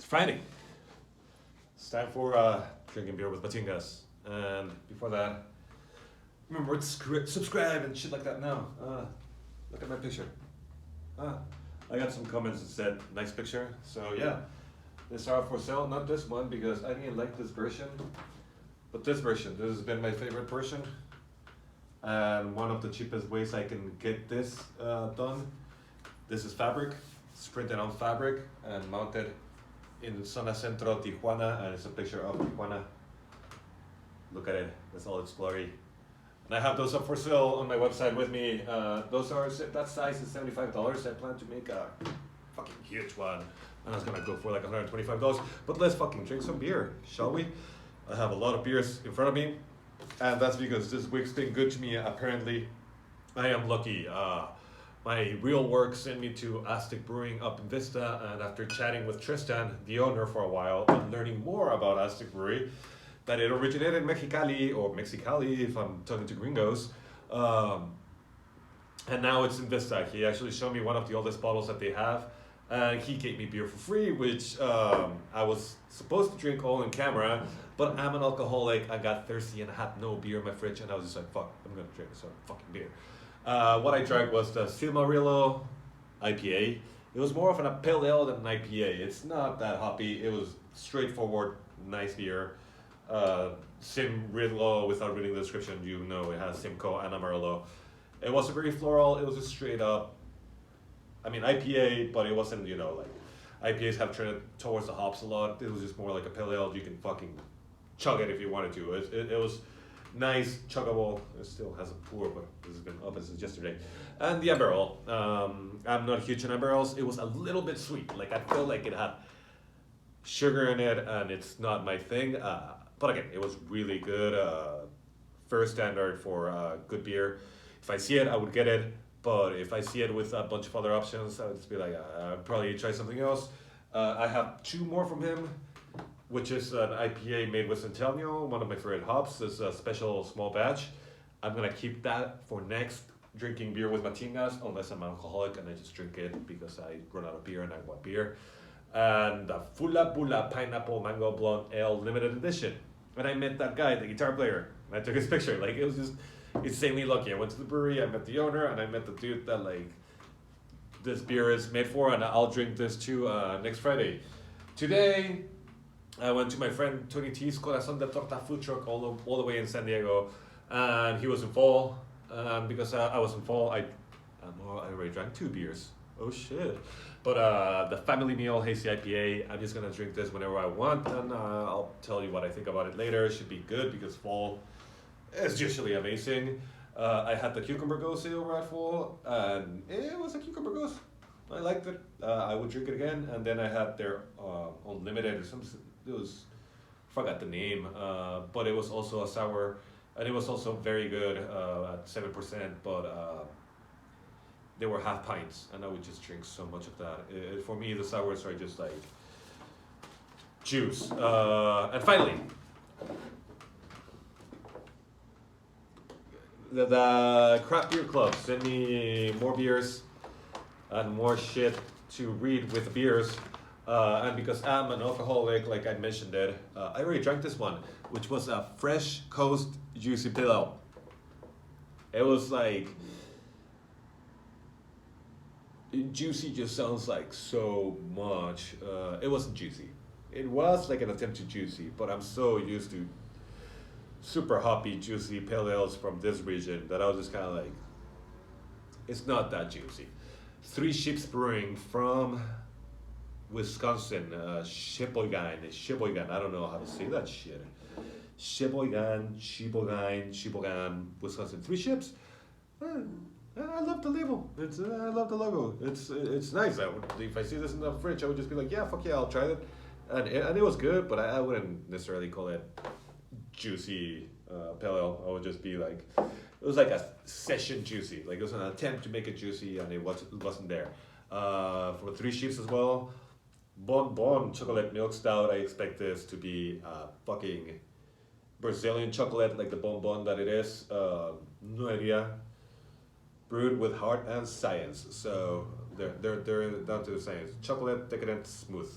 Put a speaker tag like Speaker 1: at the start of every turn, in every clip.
Speaker 1: Friday. It's time for drinking beer with Matingas. And before that, remember to subscribe and shit like that now. Look at my picture. I got some comments that said, nice picture. So yeah, this are for sale, not this one because I didn't like this version. But this version, this has been my favorite version. And one of the cheapest ways I can get this done. This is fabric, it's printed on fabric and mounted in Zona Centro, Tijuana, and it's a picture of Tijuana. Look at it, that's all its glory. And I have those up for sale on my website with me. That size is $75. I plan to make a fucking huge one. And I was gonna go for like $125. But let's fucking drink some beer, shall we? I have a lot of beers in front of me. And that's because this week's been good to me, apparently. I am lucky. My real work sent me to Aztec Brewing up in Vista, and after chatting with Tristan, the owner, for a while, and learning more about Aztec Brewery, that it originated in Mexicali, or Mexicali if I'm talking to gringos, and now it's in Vista. He actually showed me one of the oldest bottles that they have, and he gave me beer for free, which I was supposed to drink all in camera, but I'm an alcoholic, I got thirsty and I had no beer in my fridge, and I was just like, fuck, I'm gonna drink some fucking beer. What I drank was the Silmarillo IPA. It was more of an pale ale than an IPA. It's not that hoppy. It was straightforward, nice beer. Silmarillo, without reading the description, you know it has Simcoe and Amarillo. It wasn't very floral. It was just straight up. I mean IPA, but it wasn't, like IPAs have trended towards the hops a lot. It was just more like a pale ale. You can fucking chug it if you wanted to. It was nice, chuggable. It still has a pour, but this has been up since yesterday. And the Amber Ale. I'm not huge on Amber Ales. It was a little bit sweet. Like I felt like it had sugar in it, and it's not my thing. But again, it was really good. First standard for good beer. If I see it, I would get it. But if I see it with a bunch of other options, I would just be like, I'd probably try something else. I have two more from him, which is an IPA made with Centennial, one of my favorite hops. It's a special small batch. I'm gonna keep that for next drinking beer with Matingas, unless I'm an alcoholic and I just drink it because I run out of beer and I want beer. And the Fula Bula Pineapple Mango Blonde Ale Limited Edition. And I met that guy, the guitar player, and I took his picture. Like, it was just insanely lucky. I went to the brewery, I met the owner, and I met the dude that, like, this beer is made for, and I'll drink this too next Friday. Today, I went to my friend Tony T's Corazon de Torta food truck all the way in San Diego, and he was in Fall. Because I was in Fall, I already drank 2 beers. Oh shit! But the family meal hazy IPA, I'm just gonna drink this whenever I want, and I'll tell you what I think about it later. It should be good because Fall is usually amazing. I had the cucumber gose over at Fall, and it was a cucumber gose. I liked it. I would drink it again, and then I had their unlimited or something. It was, forgot the name, but it was also a sour, and it was also very good at 7%, but they were half pints, and I would just drink so much of that. For me, the sours are just like juice. And finally, the Craft Beer Club sent me more beers and more shit to read with beers. And because I'm an alcoholic, like I mentioned it, I already drank this one, which was a Fresh Coast Juicy Pale Ale. It was like, juicy just sounds like so much. It wasn't juicy. It was like an attempt to juicy, but I'm so used to super hoppy, juicy pale ales from this region that I was just kind of like, it's not that juicy. Three Ships Brewing from Wisconsin, Sheboygan, I don't know how to say that shit. Sheboygan, Wisconsin. 3 Ships. I love the label. I love the logo. It's nice. If I see this in the fridge, I would just be like, yeah, fuck yeah, I'll try it. And it was good, but I wouldn't necessarily call it juicy pale ale. I would just be like, it was like a session juicy. Like it was an attempt to make it juicy, and it wasn't there. For 3 Ships as well. Bon chocolate milk stout. I expect this to be fucking Brazilian chocolate, like the bonbon that it is. No idea. Brewed with heart and science. So They're down to the same. Chocolate, decadent, smooth.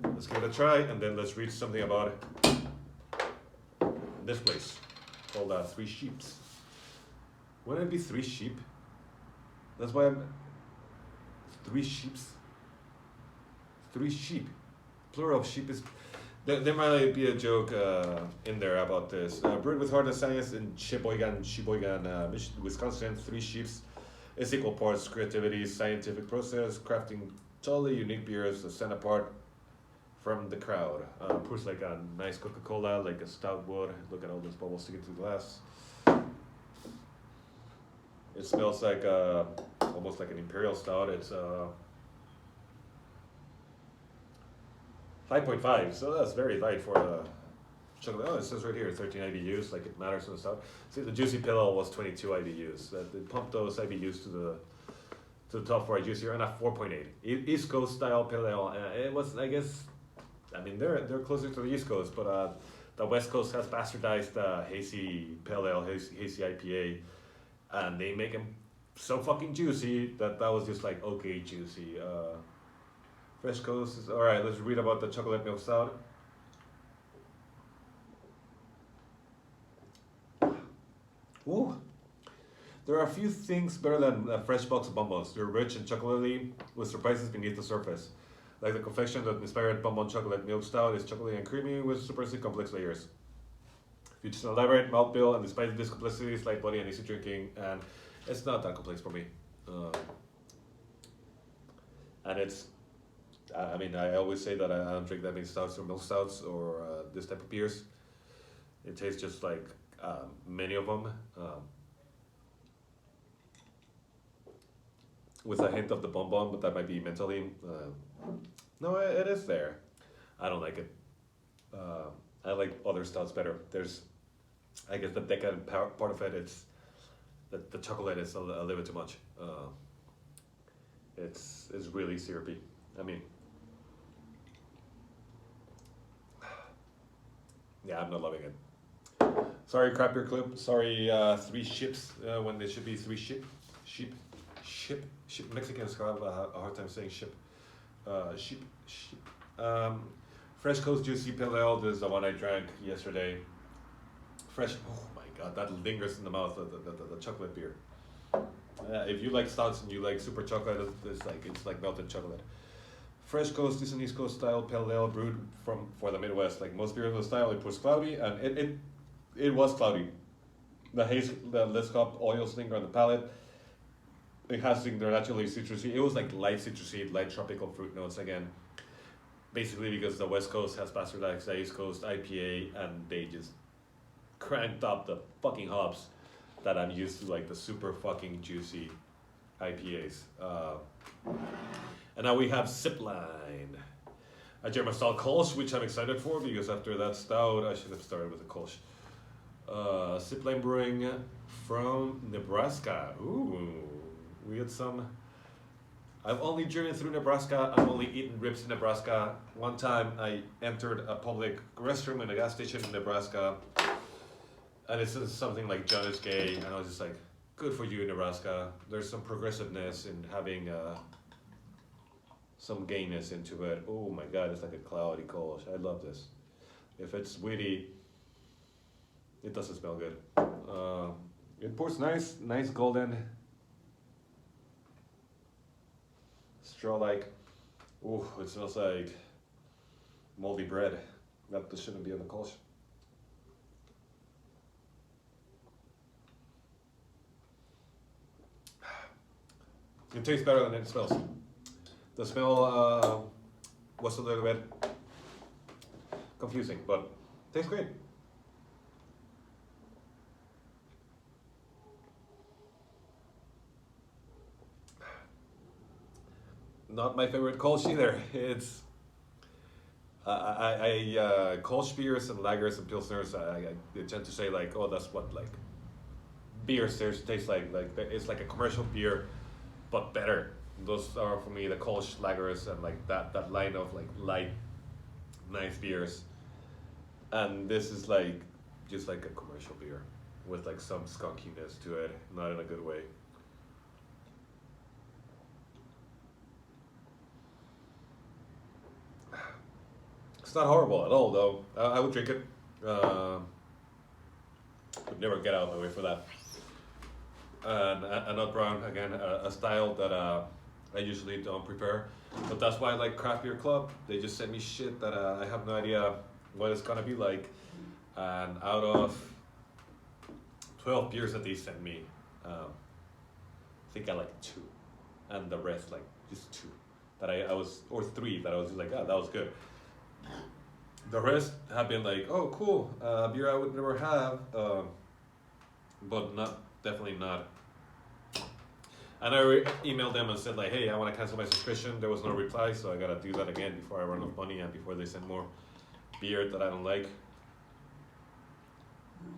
Speaker 1: Let's give it a try, and then let's read something about this place called Three Sheeps. Wouldn't it be Three Sheep? That's why I'm Three Sheeps. Three sheep. Plural of sheep is. There might be a joke in there about this. Brewed with heart and science in Sheboygan, Wisconsin. Three Sheeps is equal parts creativity, scientific process, crafting totally unique beers that stand apart from the crowd. Pours like a nice Coca-Cola, like a stout would. Look at all those bubbles sticking to the glass. It smells like almost like an imperial stout. It's 5.5, so that's very light for chocolate. Oh, it says right here 13 IBUs, like it matters and stuff. See, the Juicy Pillow was 22 IBUs. They pumped those IBUs to the top for a juicier, and a 4.8. East Coast style pale ale. It was, I guess, I mean they're closer to the East Coast, but the West Coast has bastardized hazy pale ale, hazy IPA, and they make them so fucking juicy that was just like okay juicy. Fresh Coast is alright. Let's read about the chocolate milk stout. Ooh. There are a few things better than fresh box bonbons. They're rich and chocolatey with surprises beneath the surface. Like the confection that inspired bonbon chocolate milk stout is chocolatey and creamy with surprisingly complex layers. Features an elaborate mouthfeel, and despite this complexity, it's light body and easy drinking, and it's not that complex for me. And it's, I mean, I always say that I don't drink that many stouts or milk stouts or this type of beers. It tastes just like many of them. With a hint of the bonbon, but that might be mentally. No, it is there. I don't like it. I like other stouts better. There's, I guess, the decadent part of it. It's the chocolate is a little bit too much. It's really syrupy. I mean, yeah, I'm not loving it. Sorry, Crap Beer Club. Sorry, Three Ships when they should be Three Sheep. Mexicans have a hard time saying ship. Sheep. Fresh Coast Juicy Pale Ale. This is the one I drank yesterday. Fresh. Oh my god, that lingers in the mouth. The chocolate beer. If you like stouts and you like super chocolate, it's like melted chocolate. Fresh Coast is an East Coast style pale ale brewed for the Midwest. Like most beers of the style, it was cloudy, and it was cloudy. The haze, the less hop oils linger on the palate. It has they're naturally citrusy. It was like light citrusy, light tropical fruit notes again. Basically because the West Coast has bastardized the East Coast IPA, and they just cranked up the fucking hops that I'm used to, like the super fucking juicy IPAs. And now we have Zipline, a German style Kolsch, which I'm excited for because after that stout, I should have started with a Kolsch. Zipline Brewing from Nebraska. Ooh, we had some. I've only driven through Nebraska. I've only eaten ribs in Nebraska. One time I entered a public restroom in a gas station in Nebraska, and it says something like John is gay, and I was just like, good for you, Nebraska. There's some progressiveness in having some gayness into it. Oh my god, it's like a cloudy Kolsch. I love this. If it's witty, it doesn't smell good. It pours nice golden straw-like. Ooh, it smells like moldy bread. That shouldn't be on the Kolsch. It tastes better than it smells. The smell was a little bit confusing, but tastes great. Not my favorite Kolsch either. It's Kolsch beers and lagers and pilsners. I tend to say like, oh, that's what like beers taste like. Like it's like a commercial beer, but better. Those are for me the Kolsch lagers and like that line of like light, nice beers. And this is like just like a commercial beer with like some skunkiness to it, not in a good way. It's not horrible at all, though. I would drink it. Uh, would never get out of my way for that. And a nut brown, again, a style that I usually don't prepare. But that's why I like Craft Beer Club. They just send me shit that I have no idea what it's gonna be like. And out of 12 beers that they sent me, I think I like two. And the rest, like, just two. That I was, or three, that I was like, oh, that was good. The rest have been like, oh, cool, beer I would never have, but not, definitely not. And I emailed them and said like, hey, I want to cancel my subscription. There was no reply, so I gotta do that again before I run out of money and before they send more beer that I don't like.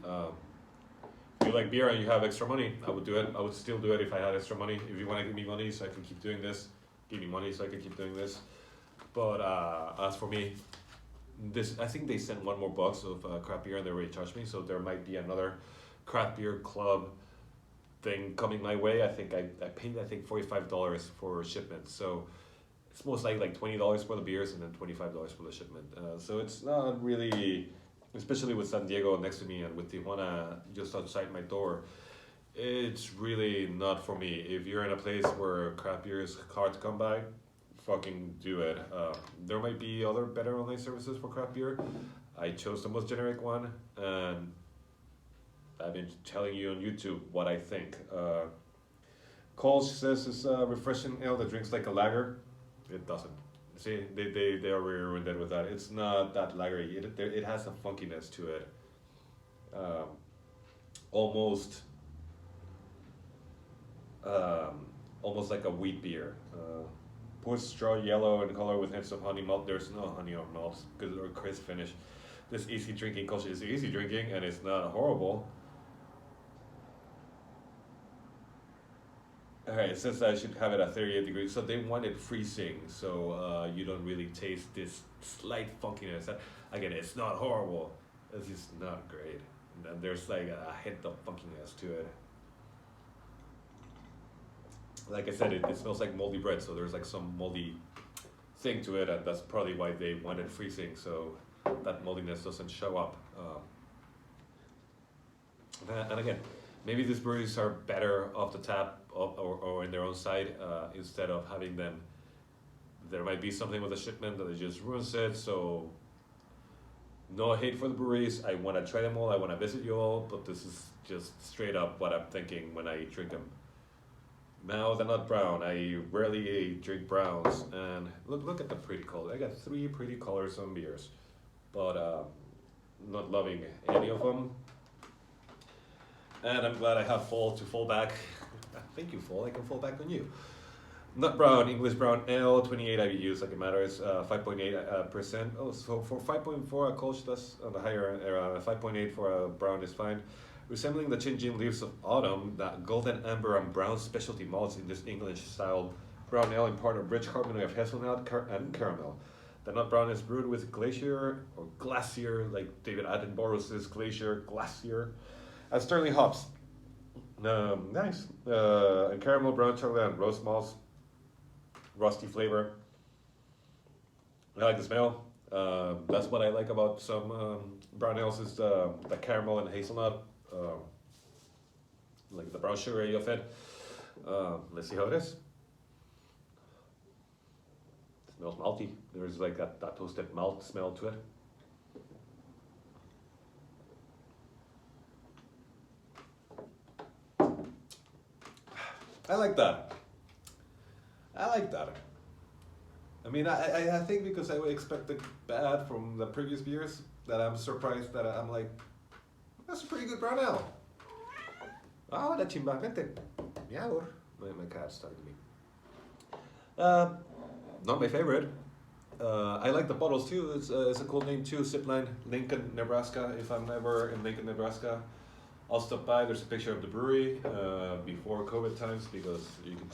Speaker 1: If you like beer and you have extra money, I would do it. I would still do it if I had extra money. If you want to give me money so I can keep doing this, give me money so I can keep doing this. But as for me, this, I think they sent one more box of craft beer and they already charged me, so there might be another craft beer club thing coming my way. I think I paid $45 for shipment, so it's most likely like $20 for the beers and then $25 for the shipment. So it's not really, especially with San Diego next to me and with Tijuana just outside my door, it's really not for me. If you're in a place where craft beer is hard to come by, fucking do it. There might be other better online services for craft beer. I chose the most generic one, and I've been telling you on YouTube what I think. Kolsch says it's a refreshing ale that drinks like a lager. It doesn't. See, they already ruined it with that. It's not that lagery. It has a funkiness to it. Almost like a wheat beer. Poor straw yellow in color with hints of honey malt. There's no honey or malt because or crisp finish. This easy drinking Kolsch is easy drinking and it's not horrible. Alright, it says I should have it at 38 degrees, so they want it freezing, so you don't really taste this slight funkiness. Again, it's not horrible, it's just not great. And there's like a hint of funkiness to it. Like I said, it smells like moldy bread, so there's like some moldy thing to it, and that's probably why they want it freezing, so that moldiness doesn't show up. And again, maybe these breweries are better off the tap or in their own side instead of having them. There might be something with the shipment that it just ruins it, so no hate for the breweries. I want to try them all, I want to visit you all, but this is just straight up what I'm thinking when I drink them. Now they're not brown. I rarely drink browns, and look at the pretty color. I got 3 pretty colors on beers, but not loving any of them. And I'm glad I have Fall to fall back. Thank you, Fall. I can fall back on you. Nut brown, English brown ale, 28 IBUs, like it matters, 5.8%. Oh, so for 5.4 a Kolsch, that's on the higher end. 5.8 for a brown is fine. Resembling the changing leaves of autumn, that golden amber and brown specialty malts in this English style brown ale impart a rich harmony of hazelnut and caramel. The nut brown is brewed with glacier or glacier, like David Attenborough says, glacier, and sterling hops. Nice. And caramel, brown chocolate, and roast malts. Rusty flavor. I like the smell. That's what I like about some brown ales is the caramel and hazelnut. Like the brown sugar of it. Let's see how it is. It smells malty. There's like that toasted malt smell to it. I like that. I mean, I think because I expected bad from the previous beers, that I'm surprised that I'm like, that's a pretty good brown ale. Oh, that chimba, vente. Meow. My cat's talking to me. Not my favorite. I like the bottles too. It's a cool name too. Zipline, Lincoln, Nebraska. If I'm ever in Lincoln, Nebraska, I'll stop by. There's a picture of the brewery before COVID times because you can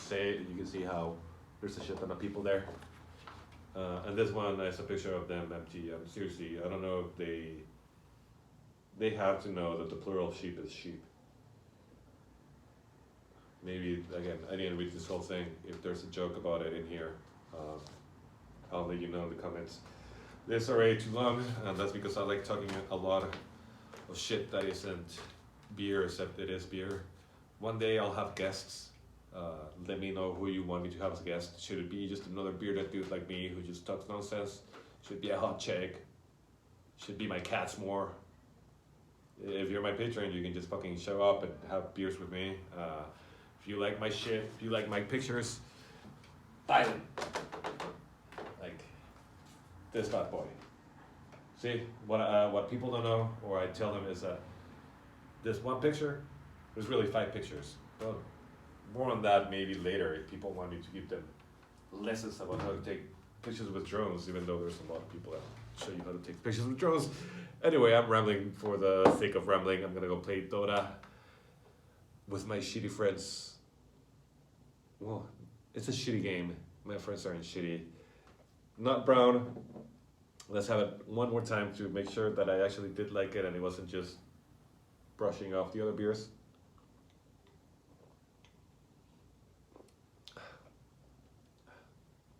Speaker 1: see how there's a shit ton of people there. And this one is a picture of them empty. Seriously, I don't know if they have to know that the plural of sheep is sheep. Maybe, again, I didn't read this whole thing. If there's a joke about it in here, I'll let you know in the comments. this already too long, and that's because I like talking a lot of shit that isn't beer, except it is beer. One day I'll have guests. Let me know who you want me to have as a guest. Should it be just another bearded dude like me who just talks nonsense? Should it be a hot chick? Should it be my cats more? If you're my patron, you can just fucking show up and have beers with me. If you like my shit, if you like my pictures, buy them. Like this bad boy. See, what people don't know, or I tell them, is that this one picture, there's really 5 pictures. Well, more on that maybe later if people want me to give them lessons about how to take pictures with drones, even though there's a lot of people that show you how to take pictures with drones. Anyway, I'm rambling for the sake of rambling. I'm gonna go play Dota with my shitty friends. Well, it's a shitty game. My friends aren't shitty. Not brown. Let's have it one more time to make sure that I actually did like it and it wasn't just brushing off the other beers.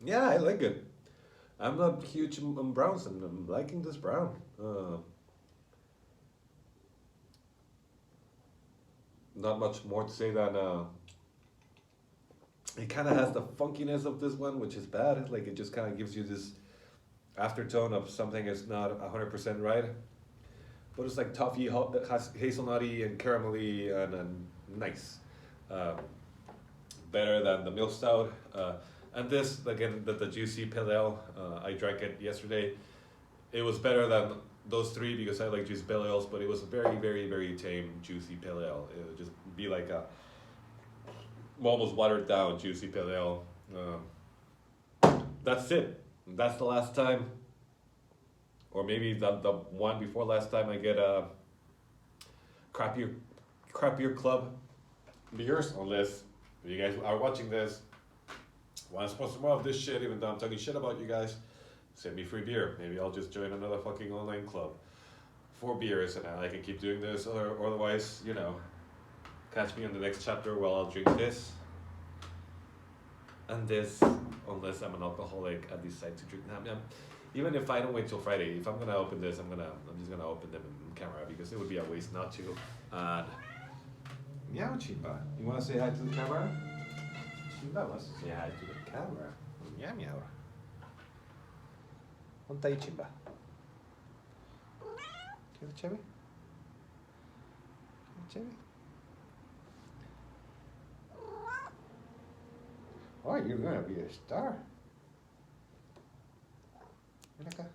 Speaker 1: Yeah, I like it. I'm not huge on browns, and I'm liking this brown. Not much more to say than it kind of has the funkiness of this one, which is bad. Like it just kind of gives you this aftertone of something is not 100% right. But it's like toffee, hazelnutty, and caramelly, and nice. Better than the milk stout. And this, again, the juicy pale ale, I drank it yesterday. It was better than those 3 because I like juicy pale ales, but it was very, very, very tame, juicy pale ale. It would just be like a almost watered down juicy pale ale. That's it. That's the last time, or maybe the one before last time I get a crappier club beers, unless you guys are watching this. Want to sponsor more of this shit, even though I'm talking shit about you guys, send me free beer. Maybe I'll just join another fucking online club for beers and I can keep doing this, or otherwise, you know, catch me on the next chapter while I'll drink this and this, unless I'm an alcoholic, I decide to drink them. Even if I don't wait till Friday, if I'm gonna open this, I'm just gonna open them in camera because it would be a waste not to. And meow, Chimba, you wanna say hi to the camera? Chimba wants to say hi to the camera. Meow meow. ¿Dónde está ahí, Chimba? ¿Quieres chévere? ¿Quieres chévere? Oh, you're gonna be a star. Ven acá.